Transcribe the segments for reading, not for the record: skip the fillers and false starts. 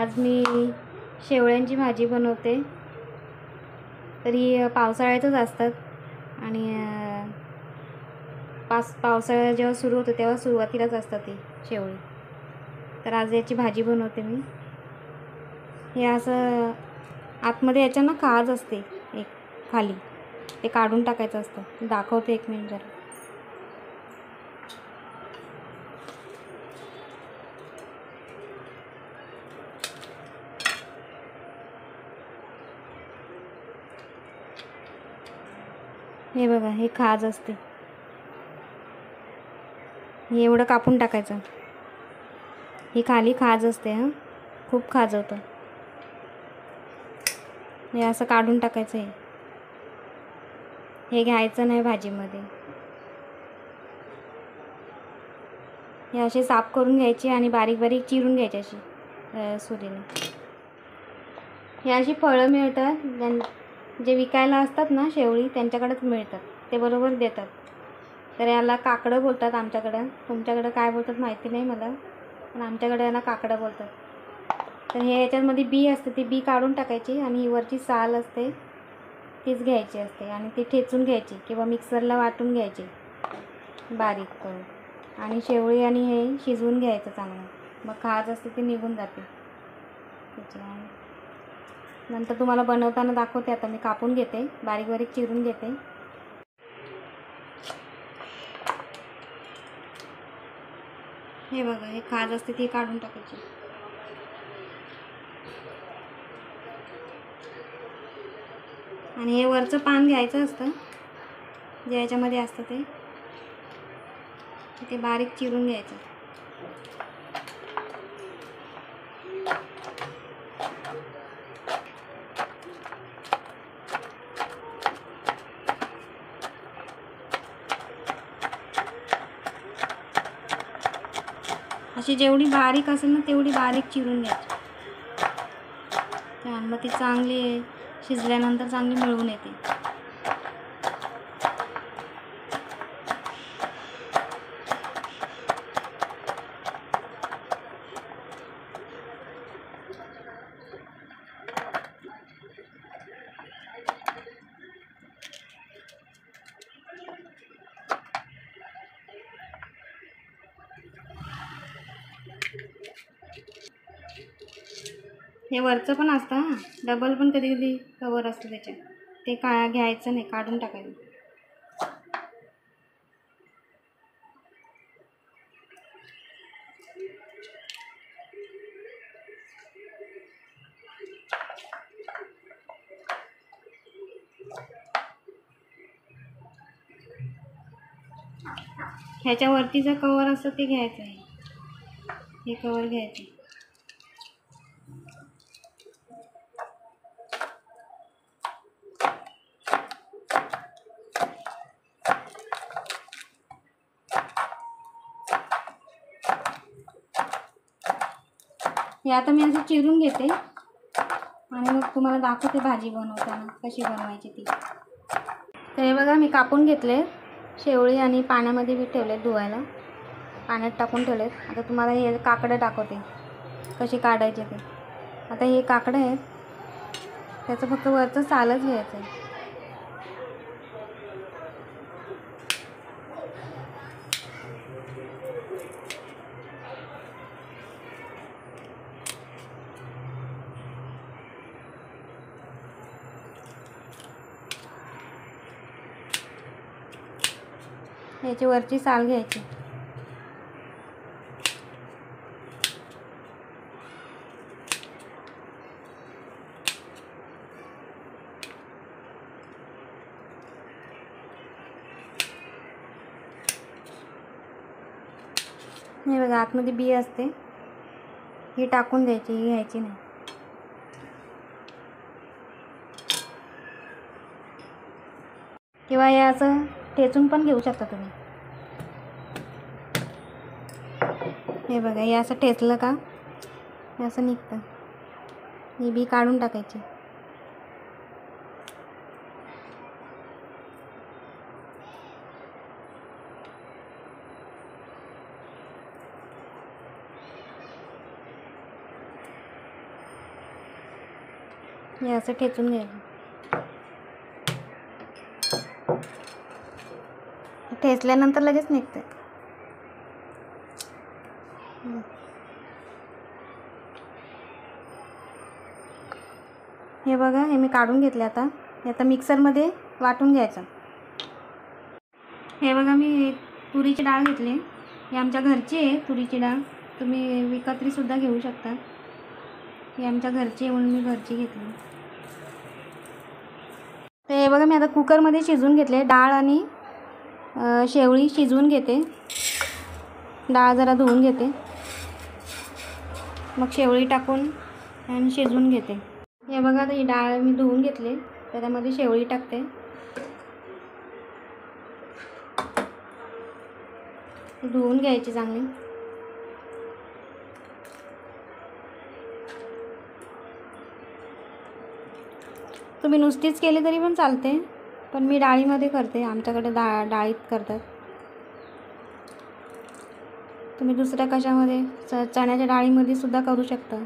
आज मी शेवळ्यांची भाजी बनवते. तरी पावसाळ्यातच असतात आणि पावसाळा जेव्हा सुरू होतो तेव्हा सुरुवातीलाच असतात ती शेवळी. तर आज याची भाजी बनवते मी. हे असं आतमध्ये याच्या ना काज असते एक खाली, ते काढून टाकायचं असतं. दाखवते एक मिनिट जरा. हे बघा, हे खाज असते. हे एवढं कापून टाकायचं. ही खाली खाज असते. खूप खाज होतं. हे असं काढून टाकायचं. हे घ्यायचं नाही भाजीमध्ये. हे असे साफ करून घ्यायचे आणि बारीक बारीक चिरून घ्यायचे अशी सुरीने. हे अशी फळं मिळतात जे विकायला असतात ना शेवळी, त्यांच्याकडेच मिळतात. ते बरोबर देतात. तर याला काकडं बोलतात आमच्याकडं. तुमच्याकडं काय बोलतात माहिती नाही मला, पण आमच्याकडे यांना काकडं बोलतात. तर हे याच्यामध्ये बी असते, ती बी काढून टाकायची आणि ही वरची साल असते तीच घ्यायची असते आणि ती ठेचून घ्यायची किंवा मिक्सरला वाटून घ्यायची बारीक करून. आणि शेवळी आणि हे शिजवून घ्यायचं चांगलं. मग खाज असते ती निघून जाते त्याची. नंतर तुम्हाला बनवताना दाखवते. आता मी कापून घेते, बारीक बारीक चिरून घेते. हे बघा, हे खाज असते ती काढून टाकायची. आणि हे वरचं पान घ्यायचं असतं जे याच्यामध्ये असतं ते बारीक चिरून घ्यायचं. अशी जेवढी बारीक असेल ना तेवढी बारीक चिरून घ्यायची. मग ती चांगली शिजल्यानंतर चांगली मिळून येते. हे वरचं पण असतं डबल, पण कधी कधी कवर असतं त्याच्यात. ते घ्यायचं नाही, काढून टाकायचं. ह्याच्यावरती जे कवर असतं ते घ्यायचं आहे. हे कवर घ्यायचं. हे आता मी असं चिरून घेते आणि मग तुम्हाला दाखवते भाजी बनवताना कशी बनवायची ती. तर हे बघा, मी कापून घेतले शेवळी आणि पाण्यामध्ये मी ठेवले धुवायला, पाण्यात टाकून ठेवलेत. आता तुम्हाला हे काकडं दाखवते कशी काढायचे ते. आता हे काकडं आहेत, त्याचं फक्त वरचं सालच घ्यायचं आहे. याची वरची साल घ्यायची. हे बघा, आतमध्ये बी असते, ही टाकून द्यायची, ही घ्यायची नाही. किंवा हे असं ठेचून पण घेऊ शकता तुम्ही. हे बघा, हे असं ठेचलं का हे असं निघतं. ही बी काढून टाकायची. हे असं ठेचून घ्यायचं. ठेचल्यानंतर लगेच निघते. हे बघा, हे मी काढून घेतले. आता मिक्सरमध्ये वाटून घ्यायचं. हे बघा, मी तुरीची डाळ घेतली. ही आमच्या घरची आहे तुरीची डाळ. तुम्ही विकतरीसुद्धा घेऊ शकता. ही आमच्या घरची आहे म्हणून मी घरची घेतली. तर हे बघा, मी आता कुकरमध्ये शिजवून घेतले. डाळ आणि शेवळी शिजवून घेते. डाळ जरा धुवून घेते, मग शेवळी टाकून आणि शिजवून घेते. हे बघा, आता ही डाळ मी धुवून घेतली. त्याच्यामध्ये शेवळी टाकते. धुवून घ्यायची चांगली. तुम्ही नुसतीच केली तरी पण चालते, पण मी डाळीमध्ये करते. आमच्याकडे डाळीत करतात. तुम्ही दुसऱ्या कशामध्ये, चण्याच्या डाळीमध्ये सुद्धा करू शकता.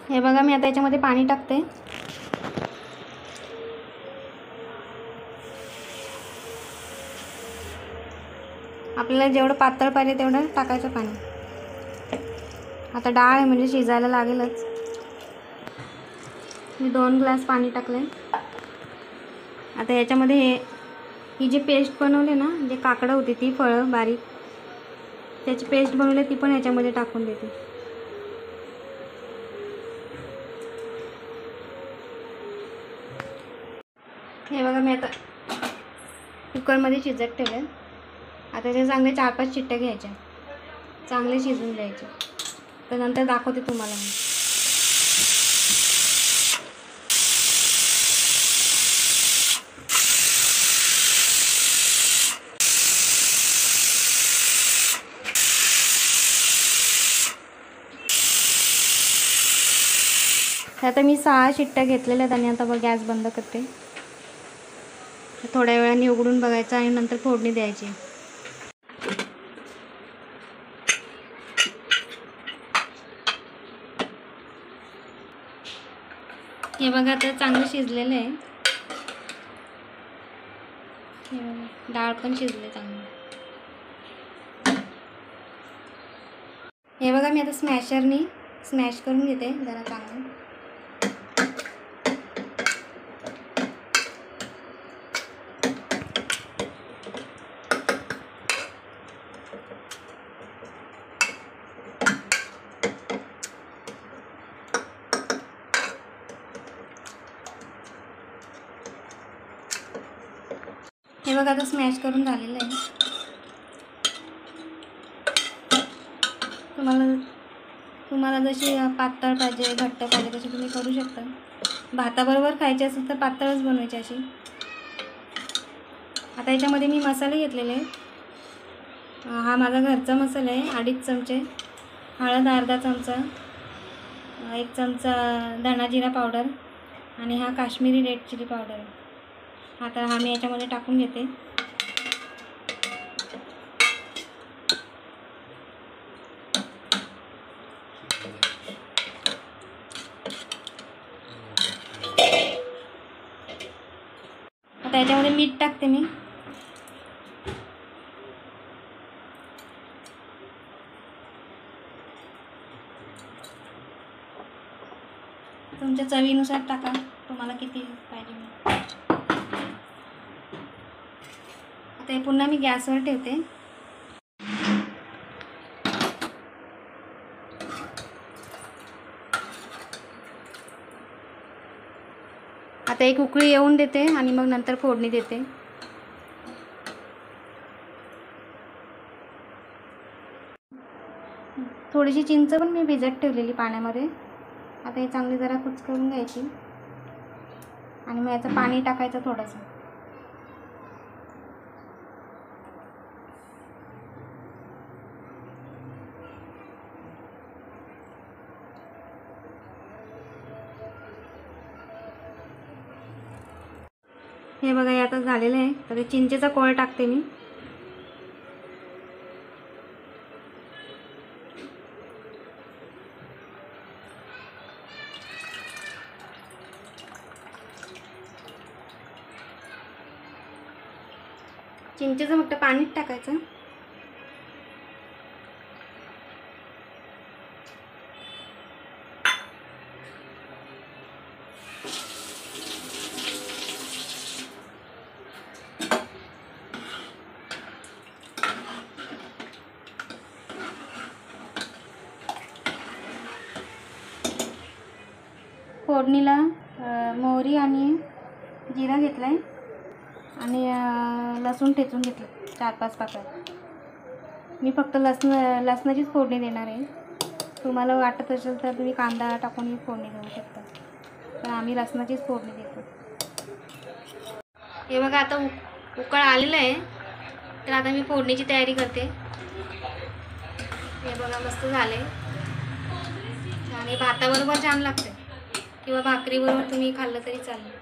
हे बघा, मी आता याच्यामध्ये पाणी टाकते. आपल्याला जेवढं पातळ पाहिजे तेवढं टाकायचं पाणी. आता डाळ आहे म्हणजे शिजायला लागेलच. मी 2 ग्लास पाणी टाकले. आता याच्यामध्ये ही जी पेस्ट बनवली ना, जे काकडं होती ती फळं बारीक, त्याची पेस्ट बनवली ती पण याच्यामध्ये टाकून देते. हे बघा, मी आता कुकरमध्ये शिजत ठेवले. आता ते चांगले 4-5 शिट्ट्या घ्यायच्या, चांगले शिजून द्यायचे. तर नंतर दाखवते तुम्हाला मी. आता मी 6 शिट्ट्या घेतलेल्या आहेत आणि आता बघ गॅस बंद करते. थोड्या वेळाने उघडून बघायचं आणि नंतर फोडणी द्यायची. हे बघा, आता चांगलं शिजलेलं आहे. हे बघा, डाळ पण शिजले चांगली. हे बघा, मी आता स्मॅशरनी स्मॅश करून घेते जरा चांगलं. हे बघा, आता स्मॅश करून झालेलं आहे. तुम्हाला जशी पातळ पाहिजे, घट्ट पाहिजे तशी तुम्ही करू शकता. भाताबरोबर खायची असेल तर पातळच बनवायची अशी. आता याच्यामध्ये मी मसाले घेतलेले आहेत. हा माझा घरचा मसाला आहे. 2.5 चमचे हळद, अर्धा चमचा, 1 चमचा धना जिरा पावडर आणि हा काश्मीरी रेड चिली पावडर आहे. आता हा मी याच्यामध्ये टाकून घेते. आता याच्यामध्ये मीठ टाकते मी. तुमच्या चवीनुसार टाका, तुम्हाला किती पाहिजे. आता हे पुन्हा मी गॅसवर ठेवते. आता एक उकळी येऊन देते आणि मग नंतर फोडणी देते. थोडीशी चिंच पण मी भिजत ठेवलेली पाण्यामध्ये. आता हे चांगली जरा कुचकरून घ्यायची आणि मग याचं पाणी टाकायचं थोडंसं. हे बघा, हे आता झालेलं आहे. तर चिंचेचा कोळ टाकते मी. चिंचेचं मोठं पाणीच टाकायचं. फोडणीला मोहरी आणि जिरा घेतला आहे आणि लसूण ठेचून घेतलं 4-5 पाकळ्या. मी फक्त लसणाचीच फोडणी देणार आहे. तुम्हाला वाटत असेल तर तुम्ही कांदा टाकून फोडणी देऊ शकता, पण आम्ही लसणाचीच फोडणी देतो. हे बघा, आता उकळ आलेलं आहे. तर आता मी फोडणीची तयारी करते. हे बघा, मस्त झाले आणि भाताबरोबर छान लागते किंवा भाकरीबरोबर तुम्ही खाल्लं तरी चालेल.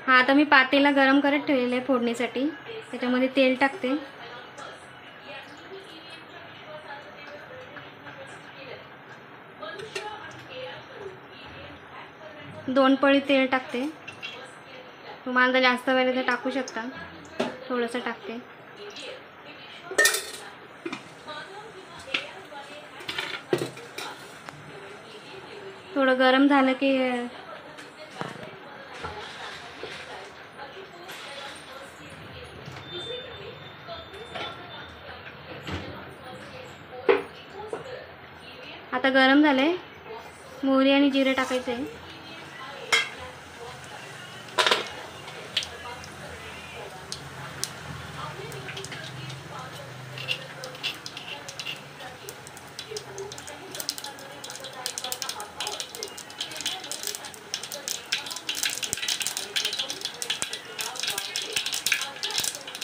हा, आता मी पातेला गरम करत ठेवलेलं आहे फोडणीसाठी. त्याच्यामध्ये तेल टाकते. दोन पळी तेल टाकते. तुम्हाला जर जास्त वेळ तर टाकू शकता. थोडंसं टाकते. थोडं गरम झालं की आता गरम झालंय. मोहरी आणि जिरे टाकायचे.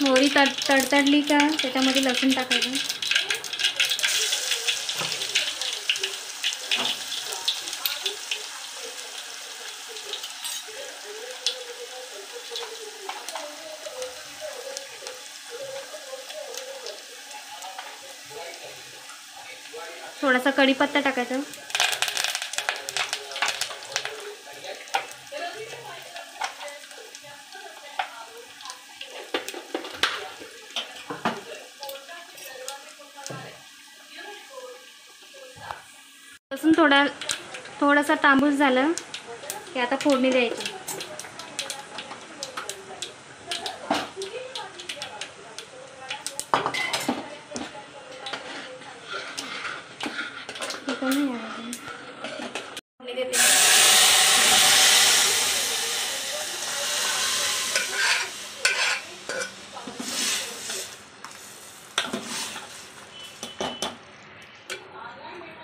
मोहरी तडतडली का त्याच्यामध्ये लसूण टाकायचं. थोडासा कढीपत्ता टाकायचा. लसूण थोडासा तांबूस झालं की आता फोडणी द्यायची.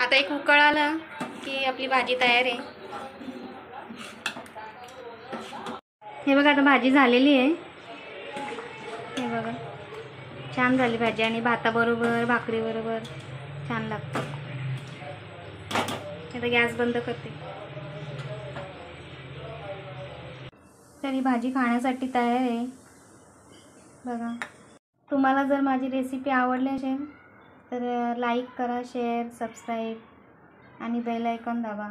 आता एक उकळ आला की आपली भाजी तयार आहे. हे बघा, आता भाजी झालेली आहे. हे बघा, छान झाली भाजी आणि भाताबरोबर भाकरीबरोबर छान लागते. आता गॅस बंद करते. तर ही भाजी खाण्यासाठी तयार आहे. बघा, तुम्हाला जर माझी रेसिपी आवडली असेल तर लाईक करा, शेअर, सबस्क्राईब आणि बेल आयकॉन दाबा.